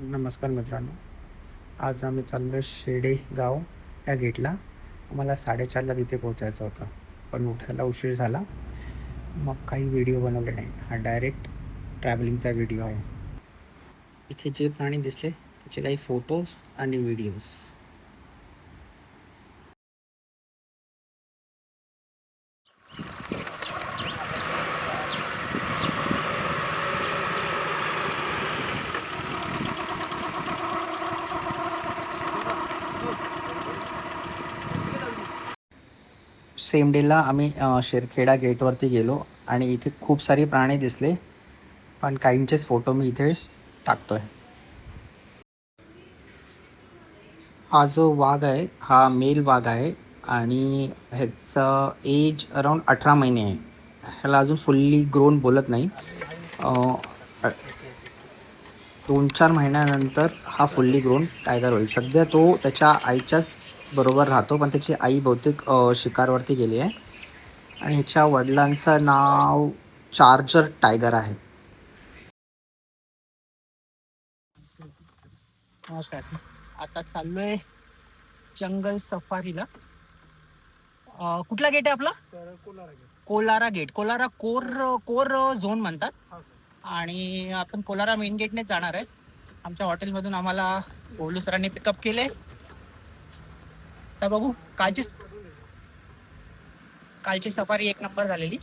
नमस्कार मित्रांनो. आज आम्ही चाललो आहे शेडे गाव या गेटला. आम्हाला 4:30ला तिथे पोहोचायचं होतं, पण उठायला उशीर झाला. मग काही व्हिडिओ बनवले नाही. हा डायरेक्ट ट्रॅव्हलिंगचा व्हिडिओ आहे. इथे जे प्राणी दिसले त्याचे काही फोटोज आणि व्हिडिओज. सेम डेला आम्ही शेरखेडा गेटवरती गेलो आणि इथे खूप सारे प्राणी दिसले, पण काहींचेच फोटो मी इथे टाकतोय. हा जो वाघ आहे हा मेल वाघ आहे आणि ह्याचं एज अराऊंड 18 महिने आहे. ह्याला अजून फुल्ली ग्रोन बोलत नाही. 2-4 महिन्यानंतर हा फुल्ली ग्रोन टायगर होईल. सध्या तो त्याच्या आईच्याच बरोबर राहतो, पण त्याची आई बहुतेक शिकारवरती गेली आहे आणि ह्याच्या वडिलांचं नाव चार्जर टायगर आहे. नमस्कार. आता चाललोय जंगल सफारीला. कुठला गेट आहे आपला? Kolara gate. Kolara core core zone म्हणतात आणि आपण कोलारा मेन गेटने जाणार आहे. आमच्या हॉटेलमधून आम्हाला ओलू सरांनी पिकअप केले. आता बघू. कालची सफारी एक नंबर झालेली.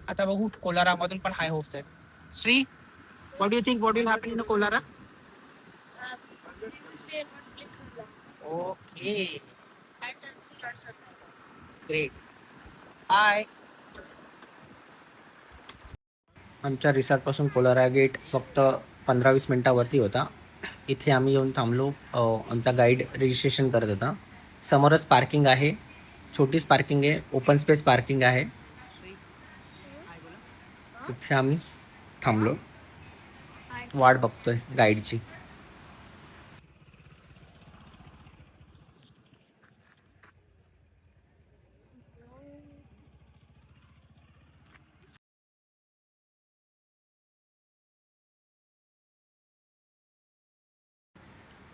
आता बघू कोलारामधून पण हाय होप्स आहेत. Shri, what do you think what will happen in Kolara? Okay, great. Hi. आमच्या रिसॉर्टपासून कोलारा गेट फक्त 15-20 मिनटावरती होता. इथे आम्ही येऊन थांबलो. आमचा गाईड रजिस्ट्रेशन करत होता. समोरच पार्किंग आहे, छोटीच पार्किंग आहे, ओपन स्पेस पार्किंग आहे. इथे आम्ही थांबलो, वाट बघतोय गाईडची.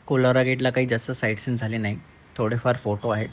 कोलारा गेटला काही जास्त साईट सीन झाले नाही, थोडेफार फोटो आहेत.